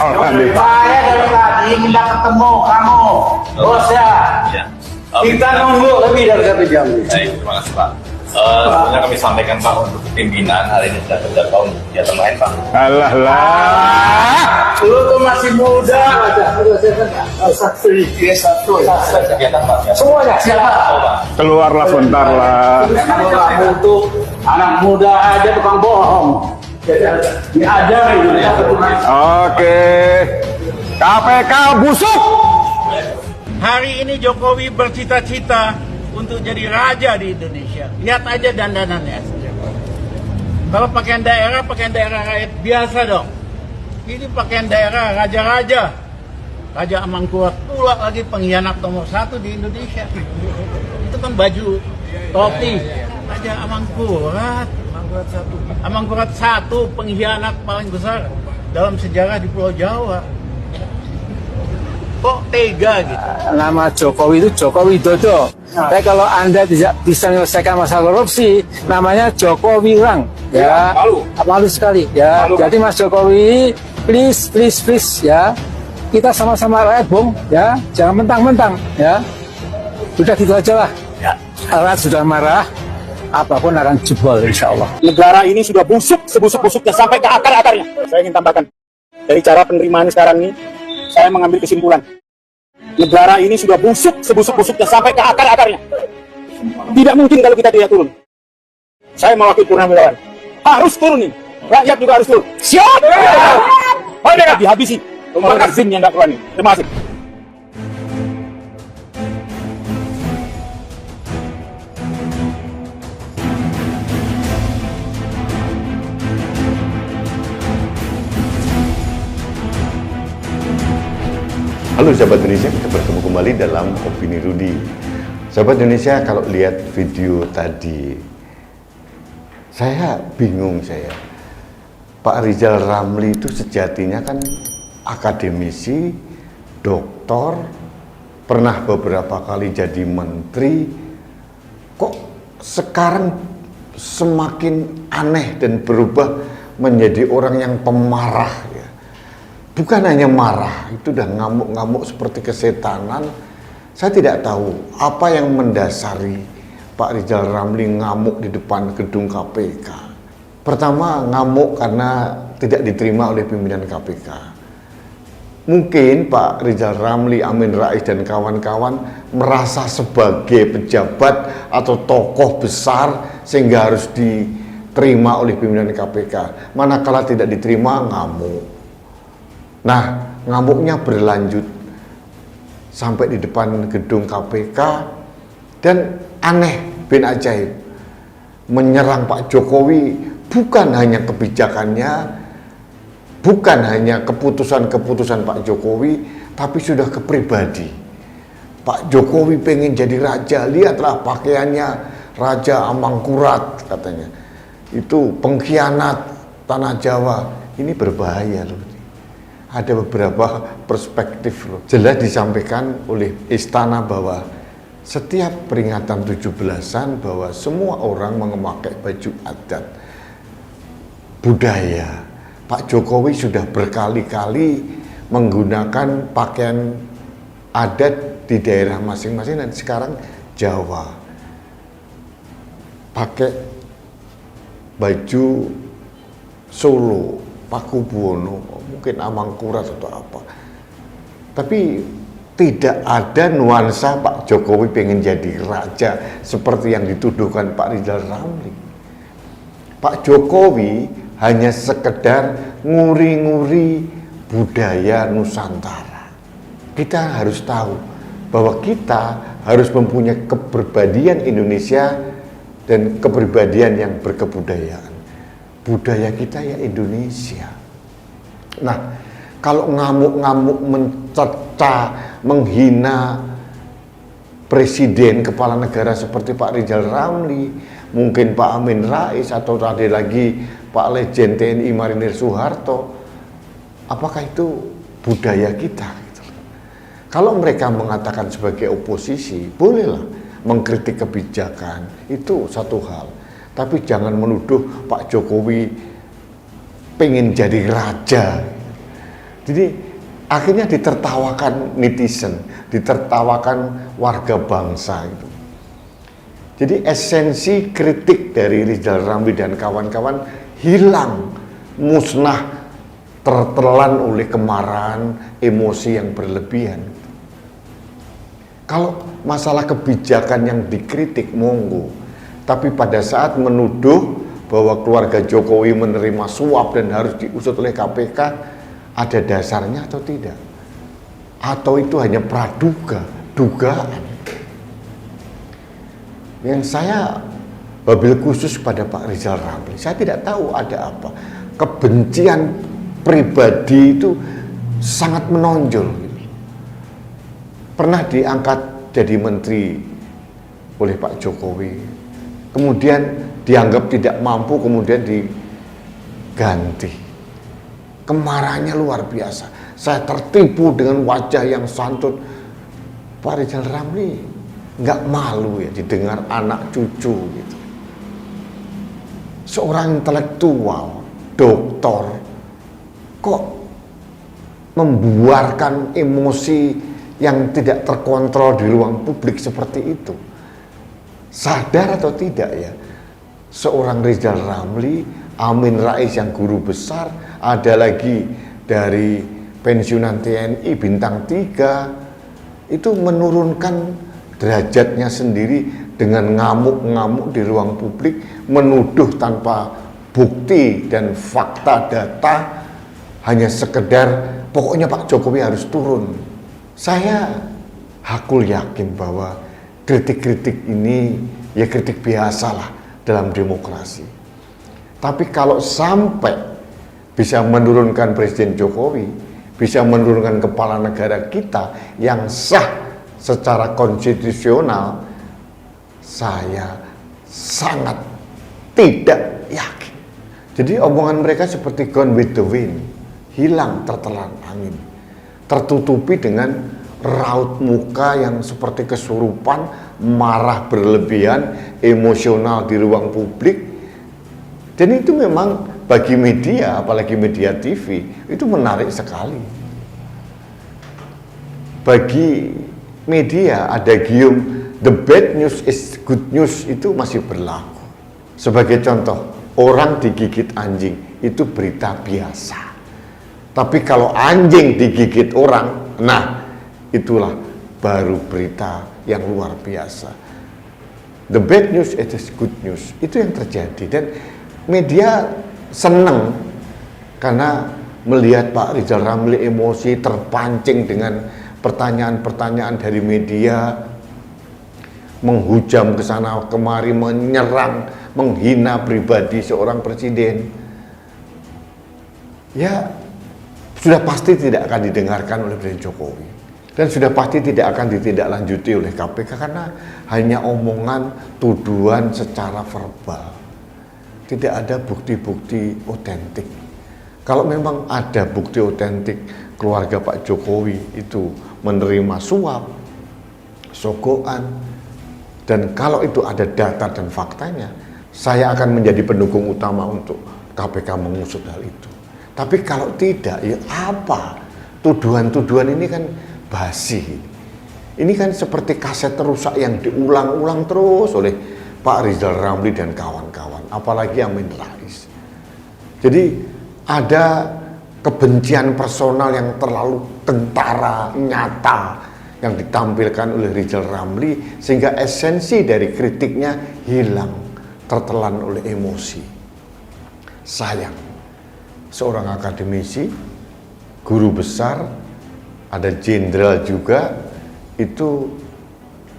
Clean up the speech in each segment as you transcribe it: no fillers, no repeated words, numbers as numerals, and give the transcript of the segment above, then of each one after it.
Alhamdulillah. Saya dari tadi minta ketemu kamu, bos ya. Ya. Kita nunggu lebih dari 1 jam. Baik, terima kasih Pak. Sebenarnya kami sampaikan Pak untuk pimpinan hari ini sudah terdaftar untuk kegiatan lain Pak. Alah lah. Lu tuh masih muda aja. Satu. Kegiatan Pak. Ya. Semuanya siapa? Pak. Keluarlah sebentar lah. Kalau kamu tuh anak muda aja tukang bohong. Diajar itu ya. Oke. KPK busuk. Hari ini Jokowi bercita-cita untuk jadi raja di Indonesia. Lihat aja dandanannya. Kalau pakaian daerah rakyat biasa dong. Ini pakaian daerah raja-raja. Raja Amangkurat pula lagi pengkhianat nomor 1 di Indonesia. Itu kan baju topi. Raja Amangkurat. Amangkurat 1 pengkhianat paling besar dalam sejarah di Pulau Jawa. Kok tega gitu? Nama Jokowi itu Joko Widodo. Tapi kalau Anda tidak bisa menyelesaikan masalah korupsi, namanya Joko Wirang. Ya, malu sekali. Ya, jadi Mas Jokowi, please ya, kita sama-sama rakyat, Bung. Ya, jangan mentang-mentang. Ya, udah gitu aja lah. Ya. Rakyat sudah marah, apapun akan jebol, insya Allah. Negara ini sudah busuk, sebusuk-busuknya sampai ke akar-akarnya. Saya ingin tambahkan, dari cara penerimaan sekarang ini, saya mengambil kesimpulan. Negara ini sudah busuk, sebusuk-busuknya sampai ke akar-akarnya. Tidak mungkin kalau kita tidak turun. Saya mewakili Purnawirawan. Harus turun nih. Rakyat juga harus turun. Siap! Dihabisi. Magazin yang nggak berani. Terima kasih. Halo sahabat Indonesia, kita bertemu kembali dalam Opini Rudi. Sahabat Indonesia, kalau lihat video tadi, saya bingung Pak Rizal Ramli itu sejatinya kan akademisi, doktor, pernah beberapa kali jadi menteri. Kok sekarang semakin aneh dan berubah menjadi orang yang pemarah ya? Bukan hanya marah, itu udah ngamuk-ngamuk seperti kesetanan. Saya tidak tahu apa yang mendasari Pak Rizal Ramli ngamuk di depan gedung KPK. Pertama, ngamuk karena tidak diterima oleh pimpinan KPK. Mungkin Pak Rizal Ramli, Amin Rais, dan kawan-kawan merasa sebagai pejabat atau tokoh besar sehingga harus diterima oleh pimpinan KPK. Manakala tidak diterima, ngamuk. Nah, ngamuknya berlanjut sampai di depan gedung KPK dan aneh bin ajaib menyerang Pak Jokowi bukan hanya kebijakannya, bukan hanya keputusan-keputusan Pak Jokowi, tapi sudah ke pribadi. Pak Jokowi pengen jadi raja, lihatlah pakaiannya Raja Amangkurat katanya. Itu pengkhianat tanah Jawa. Ini berbahaya loh. Ada beberapa perspektif loh. Jelas disampaikan oleh istana bahwa setiap peringatan 17-an bahwa semua orang memakai baju adat budaya. Pak Jokowi sudah berkali-kali menggunakan pakaian adat di daerah masing-masing dan sekarang Jawa. Pakai baju Solo, Pakubuwono, mungkin Amangkurat atau apa. Tapi tidak ada nuansa Pak Jokowi pengen jadi raja seperti yang dituduhkan Pak Rizal Ramli. Pak Jokowi hanya sekedar nguri-nguri budaya Nusantara. Kita harus tahu bahwa kita harus mempunyai kepribadian Indonesia dan kepribadian yang berkebudayaan. Budaya kita ya Indonesia. Nah, kalau ngamuk-ngamuk mencerca, menghina presiden, kepala negara seperti Pak Rizal Ramli, mungkin Pak Amin Rais, atau tadi lagi Pak Legend TNI Marinir Soeharto, apakah itu budaya kita? Kalau mereka mengatakan sebagai oposisi, bolehlah mengkritik kebijakan, itu satu hal. Tapi jangan menuduh Pak Jokowi pengen jadi raja. Jadi akhirnya ditertawakan netizen, ditertawakan warga bangsa itu. Jadi esensi kritik dari Rizal Ramli dan kawan-kawan hilang, musnah, tertelan oleh kemarahan, emosi yang berlebihan. Kalau masalah kebijakan yang dikritik, monggo. Tapi pada saat menuduh bahwa keluarga Jokowi menerima suap dan harus diusut oleh KPK, ada dasarnya atau tidak? Atau itu hanya praduga, dugaan? Yang saya wabil khusus pada Pak Rizal Ramli, saya tidak tahu ada apa. Kebencian pribadi itu sangat menonjol. Pernah diangkat jadi menteri oleh Pak Jokowi, kemudian dianggap tidak mampu, kemudian diganti. Kemarahannya luar biasa. Saya tertipu dengan wajah yang santun. Pak Rizal Ramli nggak malu ya didengar anak cucu gitu. Seorang intelektual, doktor, kok membuarkan emosi yang tidak terkontrol di ruang publik seperti itu? Sadar atau tidak ya? Seorang Rizal Ramli, Amin Rais yang guru besar, ada lagi dari pensiunan TNI bintang 3, itu menurunkan derajatnya sendiri dengan ngamuk-ngamuk di ruang publik, menuduh tanpa bukti dan fakta data, hanya sekedar pokoknya Pak Jokowi harus turun. Saya hakul yakin bahwa kritik-kritik ini ya kritik biasalah dalam demokrasi. Tapi kalau sampai bisa menurunkan Presiden Jokowi, bisa menurunkan kepala negara kita yang sah secara konstitusional, saya sangat tidak yakin. Jadi omongan mereka seperti gone with the wind, hilang tertelan angin, tertutupi dengan raut muka yang seperti kesurupan, marah berlebihan, emosional di ruang publik. Dan itu memang bagi media, apalagi media TV, itu menarik sekali. Bagi media ada gium, the bad news is good news, itu masih berlaku. Sebagai contoh, orang digigit anjing, itu berita biasa. Tapi kalau anjing digigit orang, nah itulah baru berita yang luar biasa. The bad news is good news, itu yang terjadi. Dan media senang karena melihat Pak Rizal Ramli emosi, terpancing dengan pertanyaan-pertanyaan dari media, menghujam ke sana kemari, menyerang, menghina pribadi seorang presiden. Ya, sudah pasti tidak akan didengarkan oleh Presiden Jokowi. Dan sudah pasti tidak akan ditindaklanjuti oleh KPK karena hanya omongan, tuduhan secara verbal. Tidak ada bukti-bukti otentik. Kalau memang ada bukti otentik keluarga Pak Jokowi itu menerima suap, sogokan, dan kalau itu ada data dan faktanya, saya akan menjadi pendukung utama untuk KPK mengusut hal itu. Tapi kalau tidak, ya apa? Tuduhan-tuduhan ini kan basi. Ini kan seperti kaset rusak yang diulang-ulang terus oleh Pak Rizal Ramli dan kawan-kawan, apalagi Amin Rais. Jadi ada kebencian personal yang terlalu kentara, nyata, yang ditampilkan oleh Rizal Ramli, sehingga esensi dari kritiknya hilang, tertelan oleh emosi. Sayang, seorang akademisi, guru besar, ada jenderal juga, itu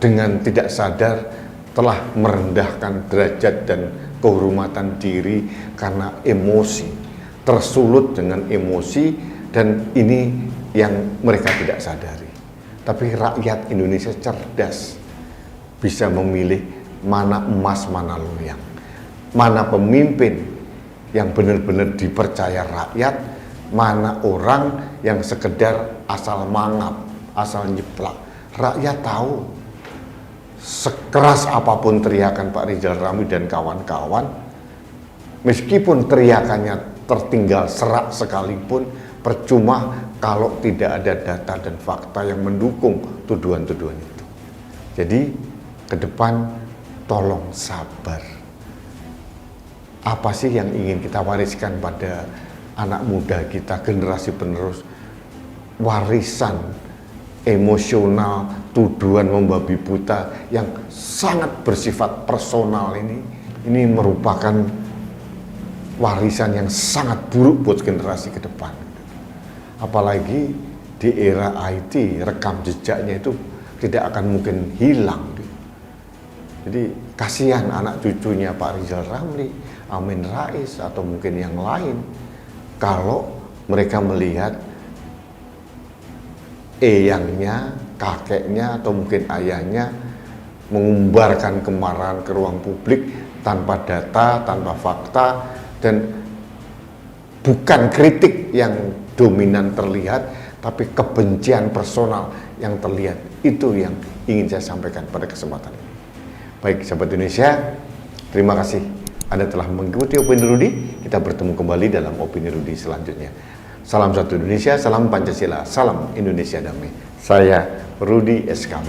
dengan tidak sadar telah merendahkan derajat dan kehormatan diri karena emosi, tersulut dengan emosi, dan ini yang mereka tidak sadari. Tapi rakyat Indonesia cerdas, bisa memilih mana emas, mana loyang, mana pemimpin yang benar-benar dipercaya rakyat, mana orang yang sekedar asal mangap, asal nyeplak. Rakyat tahu. Sekeras apapun teriakan Pak Rizal Ramli dan kawan-kawan, meskipun teriakannya tertinggal serak sekalipun, percuma kalau tidak ada data dan fakta yang mendukung tuduhan-tuduhan itu. Jadi ke depan tolong sabar. Apa sih yang ingin kita wariskan pada anak muda kita, generasi penerus? Warisan emosional, tuduhan membabi buta yang sangat bersifat personal ini merupakan warisan yang sangat buruk buat generasi ke depan. Apalagi di era IT, rekam jejaknya itu tidak akan mungkin hilang. Jadi kasihan anak cucunya Pak Rizal Ramli, Amin Rais, atau mungkin yang lain, kalau mereka melihat eyangnya, kakeknya, atau mungkin ayahnya mengumbarkan kemarahan ke ruang publik tanpa data, tanpa fakta, dan bukan kritik yang dominan terlihat, tapi kebencian personal yang terlihat. Itu yang ingin saya sampaikan pada kesempatan ini. Baik, sahabat Indonesia, terima kasih Anda telah mengikuti Opini Rudi. Kita bertemu kembali dalam Opini Rudi selanjutnya. Salam satu Indonesia, salam Pancasila, salam Indonesia damai. Saya Rudi SK.